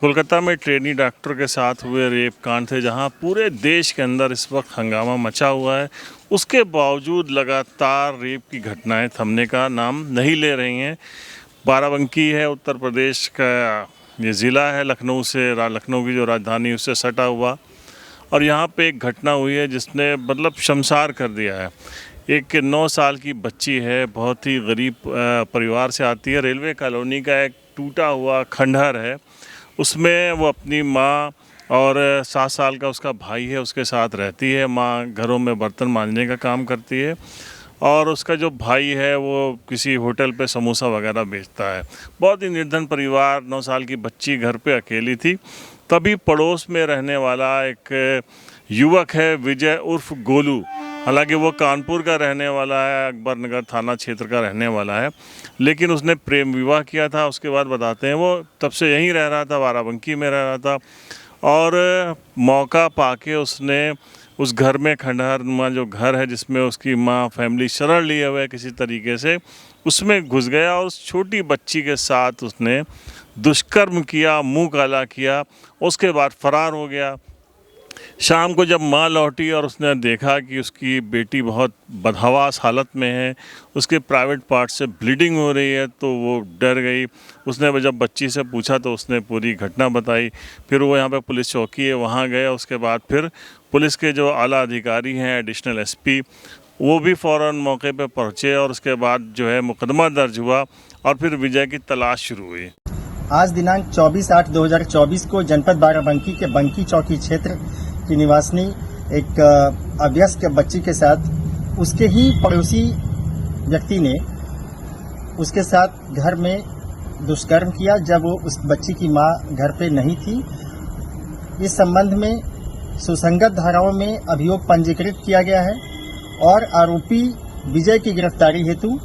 कोलकाता में trainee doctor के साथ हुए रेप कांड थे, जहां पूरे देश के अंदर इस वक्त हंगामा मचा हुआ है। उसके बावजूद लगातार रेप की घटनाएं थमने का नाम नहीं ले रही हैं। बाराबंकी है उत्तर प्रदेश का ये ज़िला है, लखनऊ की जो राजधानी उससे सटा हुआ, और यहाँ पे एक घटना हुई है जिसने मतलब शर्मसार कर दिया है। एक 9 साल की बच्ची है, बहुत ही गरीब परिवार से आती है। रेलवे कॉलोनी का एक टूटा हुआ खंडहर है, उसमें वो अपनी माँ और 7 साल का उसका भाई है उसके साथ रहती है। माँ घरों में बर्तन मांजने का काम करती है और उसका जो भाई है वो किसी होटल पे समोसा वगैरह बेचता है। बहुत ही निर्धन परिवार, 9 साल की बच्ची घर पे अकेली थी। तभी पड़ोस में रहने वाला एक युवक है विजय उर्फ गोलू, हालांकि वो कानपुर का रहने वाला है, अकबर नगर थाना क्षेत्र का रहने वाला है, लेकिन उसने प्रेम विवाह किया था। उसके बाद बताते हैं वो तब से यहीं रह रहा था, बाराबंकी में रह रहा था, और मौका पाके उसने उस घर में, खंडहर जो घर है जिसमें उसकी माँ फैमिली शरण लिए हुए किसी तरीके से, उसमें घुस गया और उस छोटी बच्ची के साथ उसने दुष्कर्म किया, मुंह काला किया। उसके बाद फरार हो गया। शाम को जब माँ लौटी और उसने देखा कि उसकी बेटी बहुत बदहवास हालत में है, उसके प्राइवेट पार्ट से ब्लीडिंग हो रही है, तो वो डर गई। उसने जब बच्ची से पूछा तो उसने पूरी घटना बताई। फिर वो यहाँ पे पुलिस चौकी है, वहाँ गए। उसके बाद फिर पुलिस के जो आला अधिकारी हैं, एडिशनल एसपी, वो भी फ़ौरन मौके पे पहुँचे और उसके बाद जो है मुकदमा दर्ज हुआ और फिर विजय की तलाश शुरू हुई। आज दिनांक 24/8/2024 को जनपद बाराबंकी के बंकी चौकी क्षेत्र की निवासिनी एक अभ्यस्त बच्ची के साथ उसके ही पड़ोसी व्यक्ति ने उसके साथ घर में दुष्कर्म किया, जब वो उस बच्ची की मां घर पे नहीं थी। इस संबंध में सुसंगत धाराओं में अभियोग पंजीकृत किया गया है और आरोपी विजय की गिरफ्तारी हेतु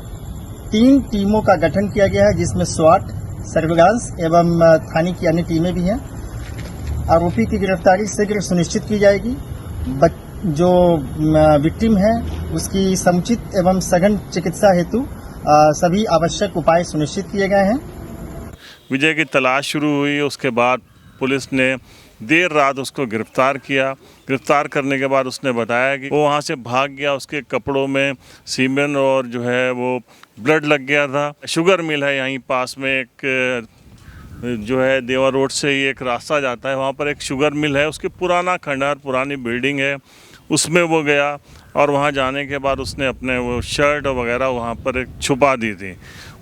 3 टीमों का गठन किया गया है, जिसमें स्वाट, सर्विलांस एवं थाने की अन्य टीमें भी हैं। आरोपी की गिरफ्तारी शीघ्र सुनिश्चित की जाएगी। जो विक्टिम है उसकी समुचित एवं सघन चिकित्सा हेतु सभी आवश्यक उपाय सुनिश्चित किए गए हैं। विजय की तलाश शुरू हुई। उसके बाद पुलिस ने देर रात उसको गिरफ्तार किया। गिरफ्तार करने के बाद उसने बताया कि वो वहाँ से भाग गया। उसके कपड़ों में सीमेंट और जो है वो ब्लड लग गया था। शुगर मिल है यहीं पास में, एक जो है देवा रोड से ही एक रास्ता जाता है, वहाँ पर एक शुगर मिल है। उसके पुराना खंडहर, पुरानी बिल्डिंग है, उसमें वो गया और वहाँ जाने के बाद उसने अपने वो शर्ट वगैरह वहाँ पर एक छुपा दी थी।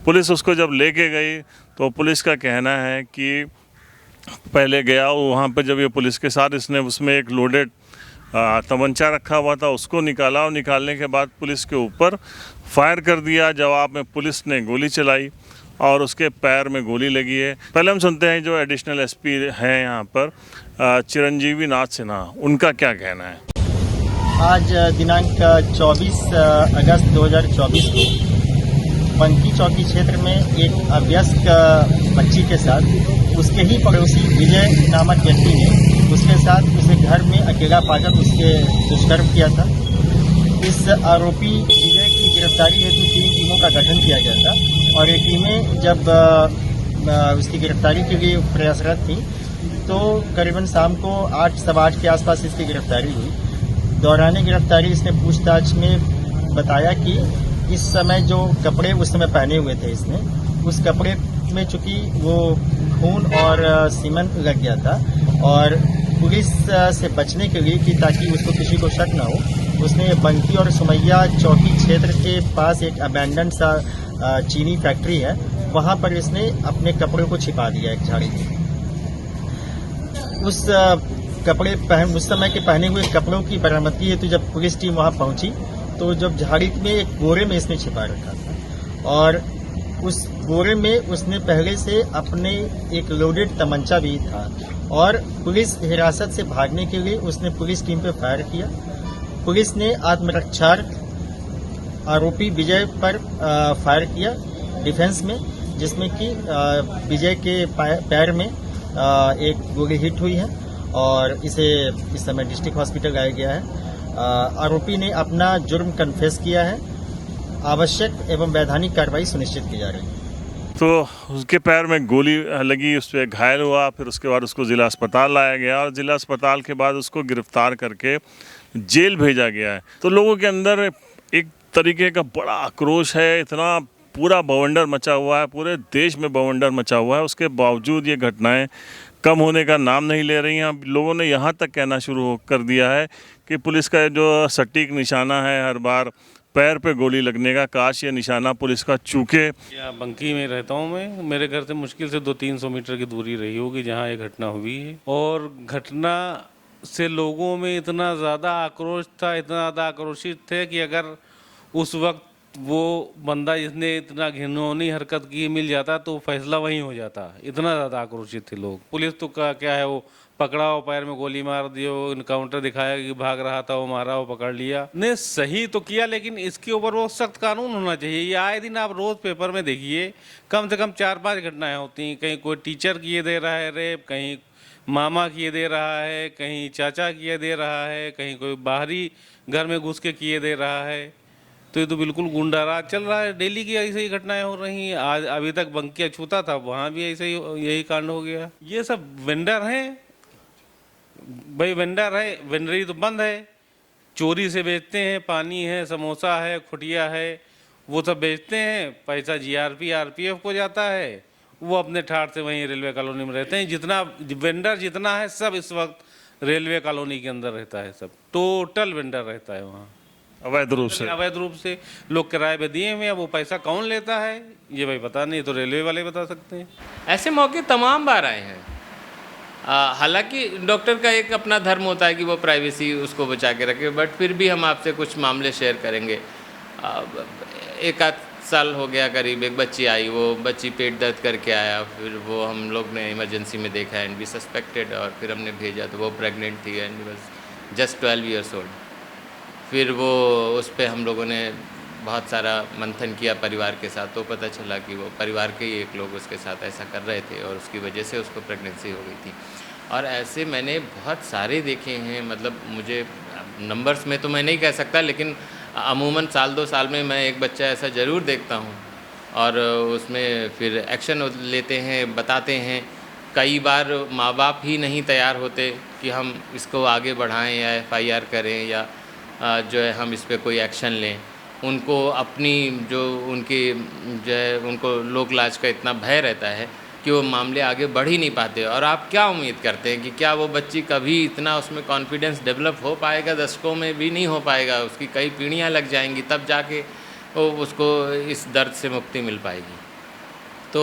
पुलिस उसको जब लेके गई तो पुलिस का कहना है कि पहले गया वहाँ पर, जब ये पुलिस के साथ, इसने उसमें एक लोडेड तमंचा रखा हुआ था, उसको निकाला और निकालने के बाद पुलिस के ऊपर फायर कर दिया। जवाब में पुलिस ने गोली चलाई और उसके पैर में गोली लगी है। पहले हम सुनते हैं जो एडिशनल एसपी हैं यहाँ पर, चिरंजीवी नाथ सिन्हा, उनका क्या कहना है। आज दिनांक 24 अगस्त 2024 को बंकी चौकी क्षेत्र में एक अभ्यस्त बच्ची के साथ उसके ही पड़ोसी विजय नामक व्यक्ति ने उसके साथ उसे घर में अकेला पाकर उसके दुष्कर्म किया था। इस आरोपी विजय की गिरफ्तारी हेतु 3 टीमों का गठन किया गया था और ये टीमें जब उसकी गिरफ्तारी के लिए प्रयासरत थी तो करीबन शाम को 8, सवा 8 के आसपास इसकी गिरफ्तारी हुई। दौरान गिरफ्तारी इसने पूछताछ में बताया कि इस समय जो कपड़े उस समय पहने हुए थे इसने, उस कपड़े में चूंकि वो खून और सीमेंट लग गया था और पुलिस से बचने के लिए कि ताकि उसको किसी को शक ना हो, उसने बंकी और सुमैया चौकी क्षेत्र के पास एक अबैंडन सा चीनी फैक्ट्री है, वहां पर इसने अपने कपड़ों को छिपा दिया एक झाड़ी में। उस समय के पहने हुए कपड़ों की बरामदगी हेतु जब पुलिस टीम वहां पहुंची तो जब झाड़ी में एक बोरे में इसने छिपा रखा था और उस बोरे में उसने पहले से अपने एक लोडेड तमंचा भी था और पुलिस हिरासत से भागने के लिए उसने पुलिस टीम पर फायर किया। पुलिस ने आत्मरक्षार्थ आरोपी विजय पर फायर किया डिफेंस में, जिसमें कि विजय के पैर में एक गोली हिट हुई है और इसे इस समय डिस्ट्रिक्ट हॉस्पिटल लाया गया है। आरोपी ने अपना जुर्म कन्फेस किया है। आवश्यक एवं वैधानिक कार्रवाई सुनिश्चित की जा रही है। तो उसके पैर में गोली लगी, उस पर घायल हुआ। फिर उसके बाद उसको ज़िला अस्पताल लाया गया और ज़िला अस्पताल के बाद उसको गिरफ्तार करके जेल भेजा गया है। तो लोगों के अंदर एक तरीके का बड़ा आक्रोश है, इतना पूरा बवंडर मचा हुआ है, पूरे देश में बवंडर मचा हुआ है। उसके बावजूद ये घटनाएं कम होने का नाम नहीं ले रही हैं। लोगों ने यहाँ तक कहना शुरू कर दिया है कि पुलिस का जो सटीक निशाना है हर बार पैर पे गोली लगने का, काश ये निशाना पुलिस का चूके। यहाँ बंकी में रहता हूँ मैं। मेरे घर से मुश्किल से 200-300 मीटर की दूरी रही होगी जहाँ ये घटना हुई है। और घटना से लोगों में इतना ज़्यादा आक्रोश था, इतना ज़्यादा आक्रोशित थे कि अगर उस वक्त वो बंदा जिसने इतना घिनौनी हरकत की मिल जाता तो फैसला वहीं हो जाता। इतना ज़्यादा आक्रोशित थे लोग। पुलिस तो क्या है, वो पकड़ा, वो पैर में गोली मार दियो, इनकाउंटर दिखाया कि भाग रहा था, वो मारा, वो पकड़ लिया। ने सही तो किया, लेकिन इसके ऊपर वो सख्त कानून होना चाहिए। ये आए दिन आप रोज पेपर में देखिए, कम से कम 4-5 घटनाएं होती हैं। कहीं कोई टीचर किए दे रहा है रेप, कहीं मामा किए दे रहा है, कहीं चाचा किए दे रहा है, कहीं कोई बाहरी घर में घुस के किए दे रहा है। तो ये तो बिल्कुल गुंडा राज चल रहा है। डेली की ऐसे ही घटनाएं हो रही हैं। आज अभी तक बंकिया छूता था, वहाँ भी ऐसे ही यही कांड हो गया। ये सब वेंडर हैं भाई, वेंडर है, वेंडरी तो बंद है। चोरी से बेचते हैं, पानी है, समोसा है, खुटिया है, वो सब बेचते हैं। पैसा जीआरपी आरपीएफ को जाता है, वो अपने ठाठ से वहीं रेलवे कॉलोनी में रहते हैं। जितना वेंडर जितना है सब इस वक्त रेलवे कॉलोनी के अंदर रहता है। सब टोटल वेंडर रहता है वहाँ, अवैध रूप से लोग किराए पे दिए हुए हैं। वो पैसा कौन लेता है ये भाई पता नहीं, तो रेलवे वाले बता सकते हैं। ऐसे मौके तमाम बार आए हैं। हालांकि डॉक्टर का एक अपना धर्म होता है कि वो प्राइवेसी उसको बचा के रखे, बट फिर भी हम आपसे कुछ मामले शेयर करेंगे। एक आध साल हो गया करीब, एक बच्ची आई, वो बच्ची पेट दर्द करके आया। फिर वो हम लोग ने इमरजेंसी में देखा एंड वी सस्पेक्टेड, और फिर हमने भेजा तो वो प्रेग्नेंट थी and was just 12 years old. फिर वो उस पर हम लोगों ने बहुत सारा मंथन किया परिवार के साथ, तो पता चला कि वो परिवार के ही एक लोग उसके साथ ऐसा कर रहे थे और उसकी वजह से उसको प्रेगनेंसी हो गई थी। और ऐसे मैंने बहुत सारे देखे हैं। मतलब मुझे नंबर्स में तो मैं नहीं कह सकता, लेकिन अमूमन साल 2 साल में मैं एक बच्चा ऐसा ज़रूर देखता हूँ और उसमें फिर एक्शन लेते हैं, बताते हैं। कई बार माँ बाप ही नहीं तैयार होते कि हम इसको आगे बढ़ाएं या FIR करें या जो है हम इस पर कोई एक्शन लें। उनको अपनी जो उनकी जो है उनको लोक लाज का इतना भय रहता है कि वो मामले आगे बढ़ ही नहीं पाते। और आप क्या उम्मीद करते हैं कि क्या वो बच्ची कभी इतना उसमें कॉन्फिडेंस डेवलप हो पाएगा? दशकों में भी नहीं हो पाएगा। उसकी कई पीढ़ियाँ लग जाएंगी, तब जाके वो उसको इस दर्द से मुक्ति मिल पाएगी। तो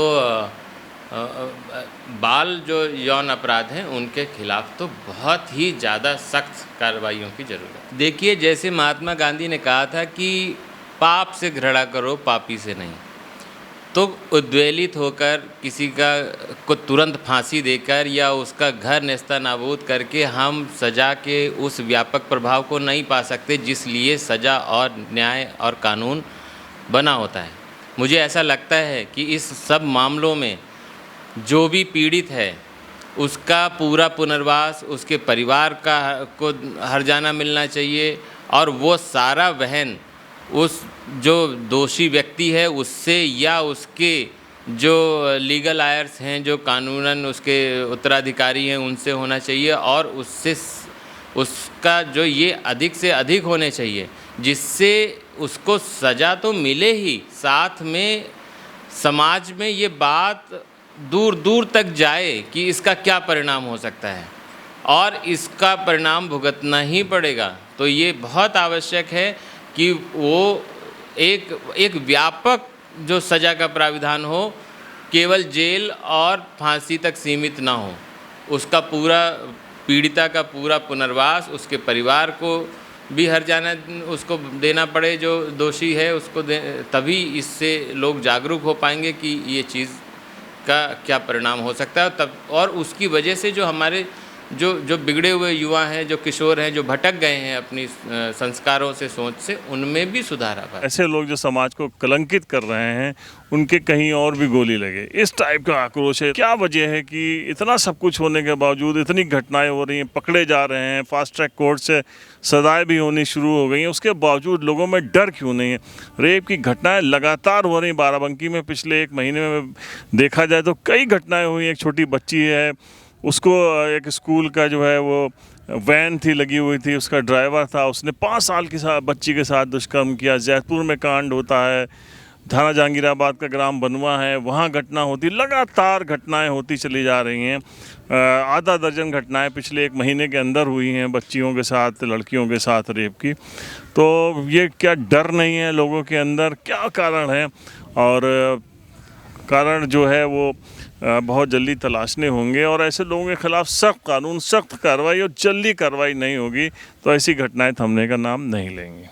बाल जो यौन अपराध हैं उनके खिलाफ तो बहुत ही ज़्यादा सख्त कार्रवाइयों की ज़रूरत है। देखिए, जैसे महात्मा गांधी ने कहा था कि पाप से घृणा करो, पापी से नहीं। तो उद्वेलित होकर किसी को तुरंत फांसी देकर या उसका घर नेस्तनाबूद करके हम सज़ा के उस व्यापक प्रभाव को नहीं पा सकते जिस लिए सज़ा और न्याय और कानून बना होता है। मुझे ऐसा लगता है कि इस सब मामलों में जो भी पीड़ित है उसका पूरा पुनर्वास उसके परिवार को हर्जाना मिलना चाहिए, और वो सारा वहन उस जो दोषी व्यक्ति है उससे या उसके जो लीगल आयर्स हैं, जो कानूनन उसके उत्तराधिकारी हैं, उनसे होना चाहिए। और उससे उसका जो ये अधिक से अधिक होने चाहिए जिससे उसको सज़ा तो मिले ही, साथ में समाज में ये बात दूर दूर तक जाए कि इसका क्या परिणाम हो सकता है और इसका परिणाम भुगतना ही पड़ेगा। तो ये बहुत आवश्यक है कि वो एक व्यापक जो सज़ा का प्राविधान हो, केवल जेल और फांसी तक सीमित ना हो। उसका पूरा पीड़िता का पूरा पुनर्वास, उसके परिवार को भी हर्जाना उसको देना पड़े जो दोषी है उसको तभी इससे लोग जागरूक हो पाएंगे कि ये चीज़ का क्या परिणाम हो सकता है। तब और उसकी वजह से जो हमारे जो बिगड़े हुए युवा हैं, जो किशोर हैं, जो भटक गए हैं अपनी संस्कारों से, सोच से, उनमें भी सुधार आ पाए। ऐसे लोग जो समाज को कलंकित कर रहे हैं उनके कहीं और भी गोली लगे, इस टाइप का आक्रोश है। क्या वजह है कि इतना सब कुछ होने के बावजूद इतनी घटनाएं हो रही हैं, पकड़े जा रहे हैं, फास्ट ट्रैक कोर्ट से सजाएं भी होनी शुरू हो गई हैं, उसके बावजूद लोगों में डर क्यों नहीं है? रेप की घटनाएं लगातार हो रही। बाराबंकी में पिछले 1 महीने में देखा जाए तो कई घटनाएं हुई। एक छोटी बच्ची है, उसको एक स्कूल का जो है वो वैन थी लगी हुई थी, उसका ड्राइवर था, उसने 5 साल की बच्ची के साथ दुष्कर्म किया। जैतपुर में कांड होता है, थाना जहांगीराबाद का ग्राम बनवा है, वहाँ घटना होती, लगातार घटनाएं होती चली जा रही हैं। आधा दर्जन घटनाएं पिछले 1 महीने के अंदर हुई हैं बच्चियों के साथ, लड़कियों के साथ रेप की। तो ये क्या डर नहीं है लोगों के अंदर? क्या कारण है? और कारण जो है वो बहुत जल्दी तलाशने होंगे और ऐसे लोगों के खिलाफ सख्त कानून, सख्त कार्रवाई और जल्दी कार्रवाई नहीं होगी तो ऐसी घटनाएं थमने का नाम नहीं लेंगी।